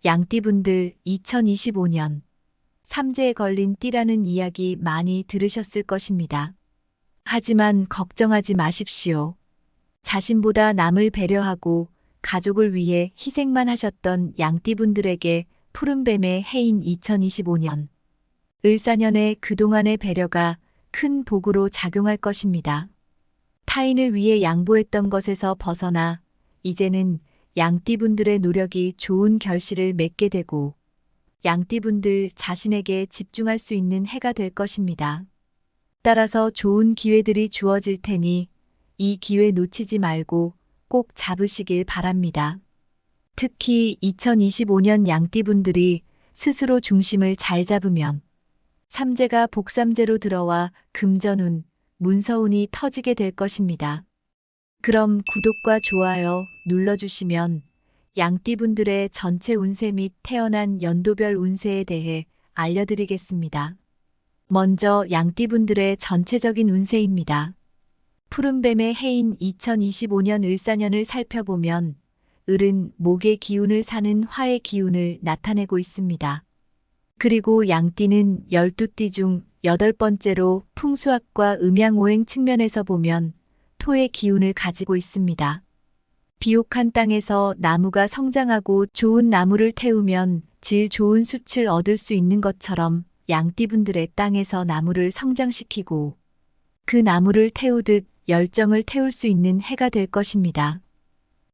양띠분들 2025년 삼재에 걸린 띠라는 이야기 많이 들으셨을 것입니다. 하지만 걱정하지 마십시오. 자신보다 남을 배려하고 가족을 위해 희생만 하셨던 양띠분들에게 푸른뱀의 해인 2025년 을사년의 그동안의 배려가 큰 복으로 작용할 것입니다. 타인을 위해 양보했던 것에서 벗어나 이제는 양띠분들의 노력이 좋은 결실을 맺게 되고 양띠분들 자신에게 집중할 수 있는 해가 될 것입니다. 따라서 좋은 기회들이 주어질 테니 이 기회 놓치지 말고 꼭 잡으시길 바랍니다. 특히 2025년 양띠분들이 스스로 중심을 잘 잡으면 삼재가 복삼재로 들어와 금전운, 문서운이 터지게 될 것입니다. 그럼 구독과 좋아요 눌러주시면 양띠분들의 전체 운세 및 태어난 연도별 운세에 대해 알려드리겠습니다. 먼저 양띠분들의 전체적인 운세입니다. 푸른뱀의 해인 2025년 을사년을 살펴보면 을은 목의 기운을 사는 화의 기운을 나타내고 있습니다. 그리고 양띠는 12띠 중 8번째로 풍수학과 음양오행 측면에서 보면 토의 기운을 가지고 있습니다. 비옥한 땅에서 나무가 성장하고 좋은 나무를 태우면 질 좋은 숯을 얻을 수 있는 것처럼 양띠분들의 땅에서 나무를 성장시키고 그 나무를 태우듯 열정을 태울 수 있는 해가 될 것입니다.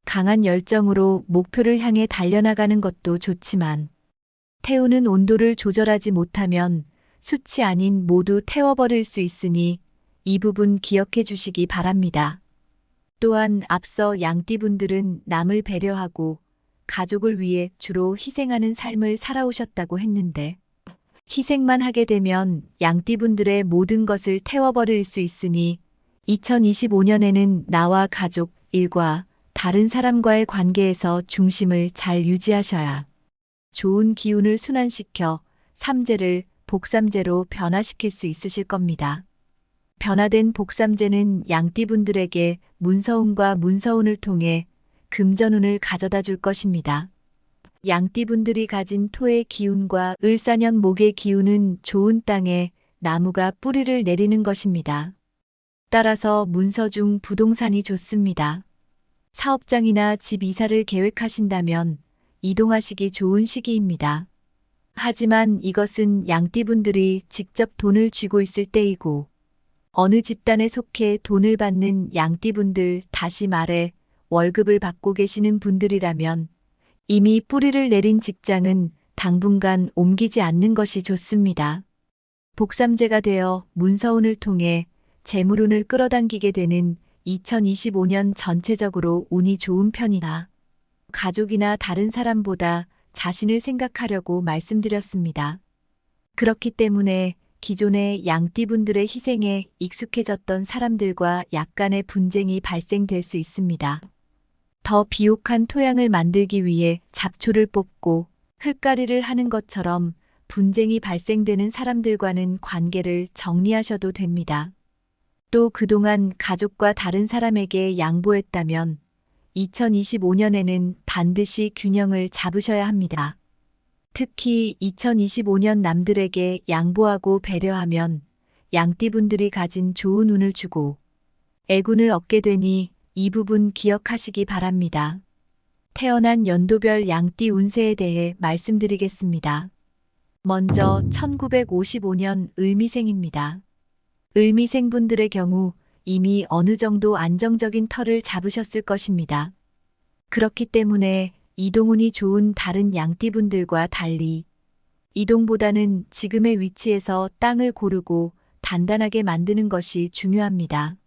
강한 열정으로 목표를 향해 달려나가는 것도 좋지만 태우는 온도를 조절하지 못하면 숯이 아닌 모두 태워버릴 수 있으니 이 부분 기억해 주시기 바랍니다. 또한 앞서 양띠분들은 남을 배려하고 가족을 위해 주로 희생하는 삶을 살아오셨다고 했는데 희생만 하게 되면 양띠분들의 모든 것을 태워버릴 수 있으니 2025년에는 나와 가족, 일과 다른 사람과의 관계에서 중심을 잘 유지하셔야 좋은 기운을 순환시켜 삼재를 복삼재로 변화시킬 수 있으실 겁니다. 변화된 복삼재는 양띠분들에게 문서운과 문서운을 통해 금전운을 가져다 줄 것입니다. 양띠분들이 가진 토의 기운과 을사년 목의 기운은 좋은 땅에 나무가 뿌리를 내리는 것입니다. 따라서 문서 중 부동산이 좋습니다. 사업장이나 집 이사를 계획하신다면 이동하시기 좋은 시기입니다. 하지만 이것은 양띠분들이 직접 돈을 쥐고 있을 때이고 어느 집단에 속해 돈을 받는 양띠분들, 다시 말해 월급을 받고 계시는 분들이라면 이미 뿌리를 내린 직장은 당분간 옮기지 않는 것이 좋습니다. 복삼재가 되어 문서운을 통해 재물운을 끌어당기게 되는 2025년 전체적으로 운이 좋은 편이나 가족이나 다른 사람보다 자신을 생각하려고 말씀드렸습니다. 그렇기 때문에 기존의 양띠분들의 희생에 익숙해졌던 사람들과 약간의 분쟁이 발생될 수 있습니다. 더 비옥한 토양을 만들기 위해 잡초를 뽑고 흙가리를 하는 것처럼 분쟁이 발생되는 사람들과는 관계를 정리하셔도 됩니다. 또 그동안 가족과 다른 사람에게 양보했다면 2025년에는 반드시 균형을 잡으셔야 합니다. 특히 2025년 남들에게 양보하고 배려하면 양띠분들이 가진 좋은 운을 주고 애군을 얻게 되니 이 부분 기억하시기 바랍니다. 태어난 연도별 양띠 운세에 대해 말씀드리겠습니다. 먼저 1955년 을미생입니다. 을미생분들의 경우 이미 어느 정도 안정적인 터를 잡으셨을 것입니다. 그렇기 때문에 이동운이 좋은 다른 양띠분들과 달리 이동보다는 지금의 위치에서 땅을 고르고 단단하게 만드는 것이 중요합니다.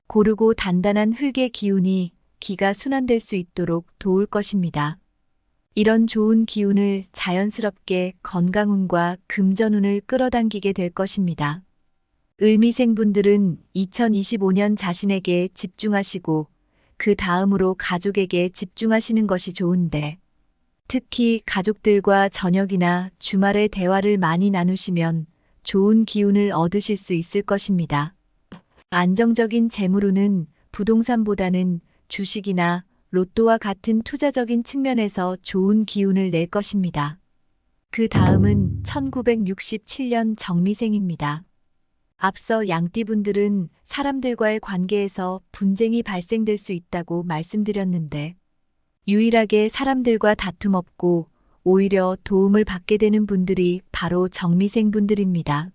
고르고 단단한 흙의 기운이 기가 순환될 수 있도록 도울 것입니다. 이런 좋은 기운을 자연스럽게 건강운과 금전운을 끌어당기게 될 것입니다. 을미생분들은 2025년 자신에게 집중하시고 그 다음으로 가족에게 집중하시는 것이 좋은데 특히 가족들과 저녁이나 주말에 대화를 많이 나누시면 좋은 기운을 얻으실 수 있을 것입니다. 안정적인 재물운은 부동산보다는 주식이나 로또와 같은 투자적인 측면에서 좋은 기운을 낼 것입니다. 그 다음은 1967년 정미생입니다. 앞서 양띠분들은 사람들과의 관계에서 분쟁이 발생될 수 있다고 말씀드렸는데, 유일하게 사람들과 다툼 없고 오히려 도움을 받게 되는 분들이 바로 정미생분들입니다.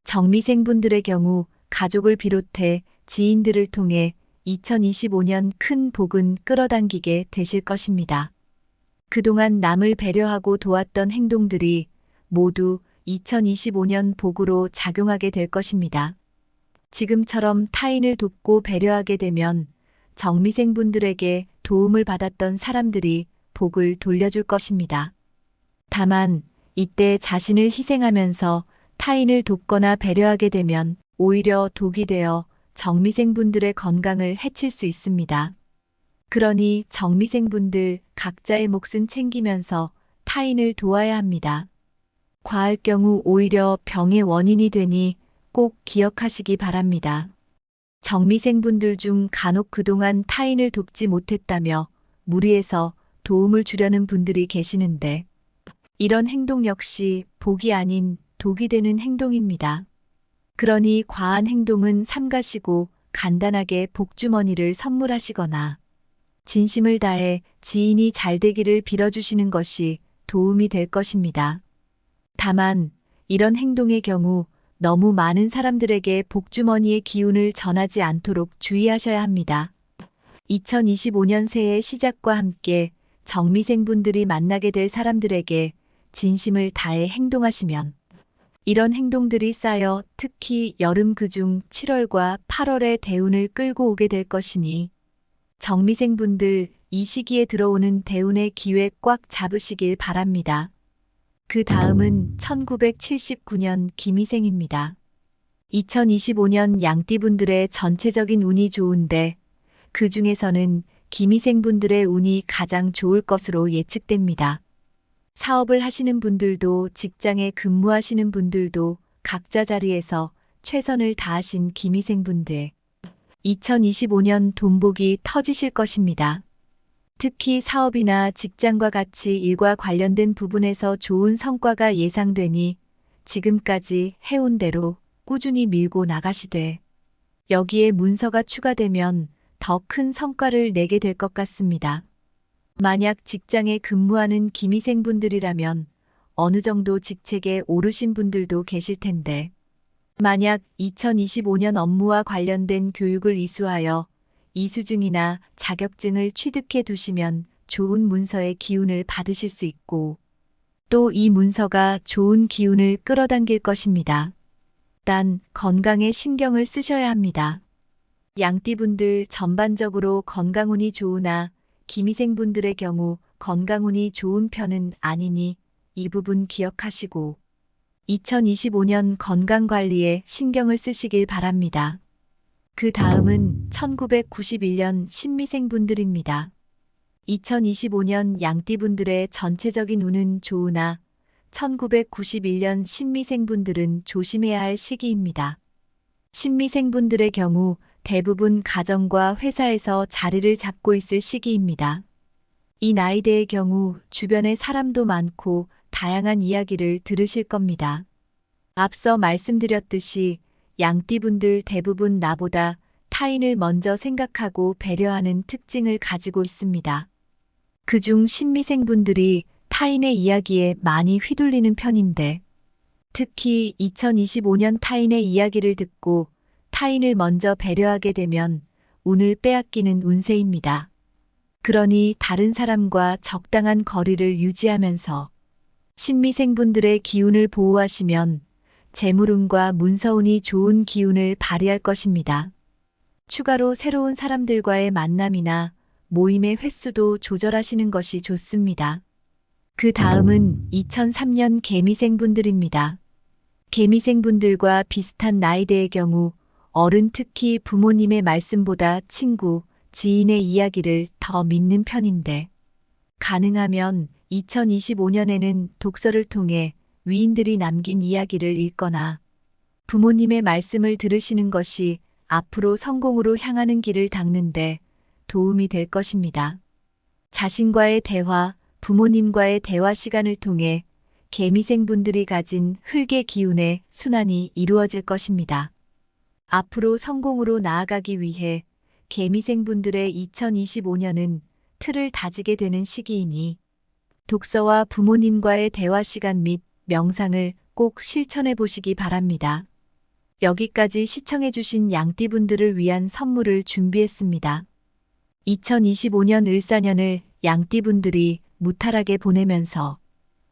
정미생분들의 경우 가족을 비롯해 지인들을 통해 2025년 큰 복은 끌어당기게 되실 것입니다. 그동안 남을 배려하고 도왔던 행동들이 모두 2025년 복으로 작용하게 될 것입니다. 지금처럼 타인을 돕고 배려하게 되면 정미생분들에게 도움을 받았던 사람들이 복을 돌려줄 것입니다. 다만 이때 자신을 희생하면서 타인을 돕거나 배려하게 되면 오히려 독이 되어 정미생분들의 건강을 해칠 수 있습니다. 그러니 정미생분들 각자의 몫은 챙기면서 타인을 도와야 합니다. 과할 경우 오히려 병의 원인이 되니 꼭 기억하시기 바랍니다. 정미생분들 중 간혹 그동안 타인을 돕지 못했다며 무리해서 도움을 주려는 분들이 계시는데, 이런 행동 역시 복이 아닌 독이 되는 행동입니다. 그러니 과한 행동은 삼가시고 간단하게 복주머니를 선물하시거나 진심을 다해 지인이 잘 되기를 빌어주시는 것이 도움이 될 것입니다. 다만 이런 행동의 경우 너무 많은 사람들에게 복주머니의 기운을 전하지 않도록 주의하셔야 합니다. 2025년 새해 시작과 함께 정미생분들이 만나게 될 사람들에게 진심을 다해 행동하시면 이런 행동들이 쌓여 특히 여름 그중 7월과 8월의 대운을 끌고 오게 될 것이니 정미생분들 이 시기에 들어오는 대운의 기회 꽉 잡으시길 바랍니다. 그 다음은 1979년 기미생입니다. 2025년 양띠분들의 전체적인 운이 좋은데 그 중에서는 기미생분들의 운이 가장 좋을 것으로 예측됩니다. 사업을 하시는 분들도 직장에 근무하시는 분들도 각자 자리에서 최선을 다하신 기미생분들 2025년 돈복이 터지실 것입니다. 특히 사업이나 직장과 같이 일과 관련된 부분에서 좋은 성과가 예상되니 지금까지 해온 대로 꾸준히 밀고 나가시되 여기에 문서가 추가되면 더 큰 성과를 내게 될 것 같습니다. 만약 직장에 근무하는 기미생분들이라면 어느 정도 직책에 오르신 분들도 계실 텐데, 만약 2025년 업무와 관련된 교육을 이수하여 이수증이나 자격증을 취득해 두시면 좋은 문서의 기운을 받으실 수 있고, 또 이 문서가 좋은 기운을 끌어당길 것입니다. 단 건강에 신경을 쓰셔야 합니다. 양띠분들 전반적으로 건강운이 좋으나 기미생분들의 경우 건강운이 좋은 편은 아니니 이 부분 기억하시고 2025년 건강관리에 신경을 쓰시길 바랍니다. 그 다음은 1991년 신미생분들입니다. 2025년 양띠분들의 전체적인 운은 좋으나 1991년 신미생분들은 조심해야 할 시기입니다. 신미생분들의 경우 대부분 가정과 회사에서 자리를 잡고 있을 시기입니다. 이 나이대의 경우 주변에 사람도 많고 다양한 이야기를 들으실 겁니다. 앞서 말씀드렸듯이 양띠분들 대부분 나보다 타인을 먼저 생각하고 배려하는 특징을 가지고 있습니다. 그중 신미생분들이 타인의 이야기에 많이 휘둘리는 편인데, 특히 2025년 타인의 이야기를 듣고 타인을 먼저 배려하게 되면 운을 빼앗기는 운세입니다. 그러니 다른 사람과 적당한 거리를 유지하면서 신미생분들의 기운을 보호하시면 재물운과 문서운이 좋은 기운을 발휘할 것입니다. 추가로 새로운 사람들과의 만남이나 모임의 횟수도 조절하시는 것이 좋습니다. 그 다음은 2003년 개미생분들입니다. 개미생분들과 비슷한 나이대의 경우 어른 특히 부모님의 말씀보다 친구, 지인의 이야기를 더 믿는 편인데, 가능하면 2025년에는 독서를 통해 위인들이 남긴 이야기를 읽거나 부모님의 말씀을 들으시는 것이 앞으로 성공으로 향하는 길을 닦는데 도움이 될 것입니다. 자신과의 대화, 부모님과의 대화 시간을 통해 개미생분들이 가진 흙의 기운의 순환이 이루어질 것입니다. 앞으로 성공으로 나아가기 위해 개미생분들의 2025년은 틀을 다지게 되는 시기이니 독서와 부모님과의 대화 시간 및 명상을 꼭 실천해 보시기 바랍니다. 여기까지 시청해주신 양띠분들을 위한 선물을 준비했습니다. 2025년 을사년을 양띠분들이 무탈하게 보내면서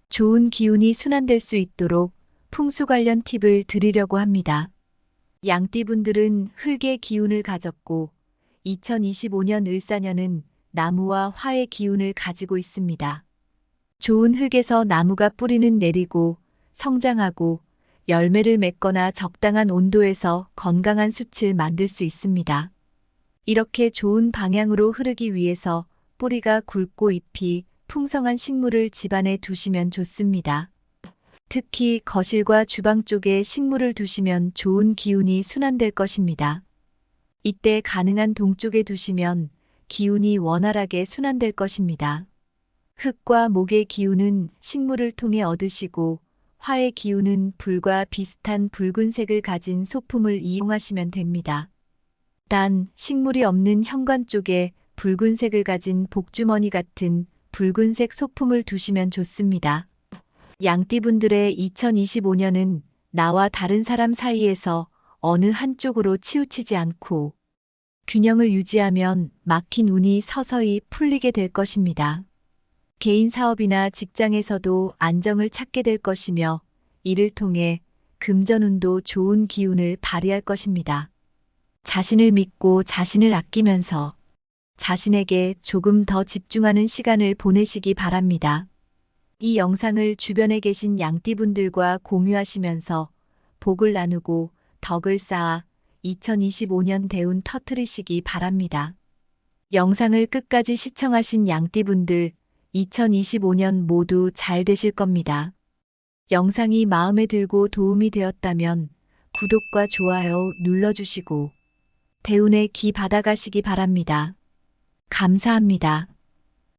좋은 기운이 순환될 수 있도록 풍수 관련 팁을 드리려고 합니다. 양띠분들은 흙의 기운을 가졌고 2025년 을사년은 나무와 화의 기운을 가지고 있습니다. 좋은 흙에서 나무가 뿌리는 내리고 성장하고 열매를 맺거나 적당한 온도에서 건강한 숯을 만들 수 있습니다. 이렇게 좋은 방향으로 흐르기 위해서 뿌리가 굵고 잎이 풍성한 식물을 집안에 두시면 좋습니다. 특히 거실과 주방 쪽에 식물을 두시면 좋은 기운이 순환될 것입니다. 이때 가능한 동쪽에 두시면 기운이 원활하게 순환될 것입니다. 흙과 목의 기운은 식물을 통해 얻으시고 화의 기운은 불과 비슷한 붉은색을 가진 소품을 이용하시면 됩니다. 단, 식물이 없는 현관 쪽에 붉은색을 가진 복주머니 같은 붉은색 소품을 두시면 좋습니다. 양띠분들의 2025년은 나와 다른 사람 사이에서 어느 한쪽으로 치우치지 않고 균형을 유지하면 막힌 운이 서서히 풀리게 될 것입니다. 개인 사업이나 직장에서도 안정을 찾게 될 것이며 이를 통해 금전운도 좋은 기운을 발휘할 것입니다. 자신을 믿고 자신을 아끼면서 자신에게 조금 더 집중하는 시간을 보내시기 바랍니다. 이 영상을 주변에 계신 양띠분들과 공유하시면서 복을 나누고 덕을 쌓아 2025년 대운 터뜨리시기 바랍니다. 영상을 끝까지 시청하신 양띠분들 2025년 모두 잘 되실 겁니다. 영상이 마음에 들고 도움이 되었다면 구독과 좋아요 눌러주시고 대운에 기 받아가시기 바랍니다. 감사합니다.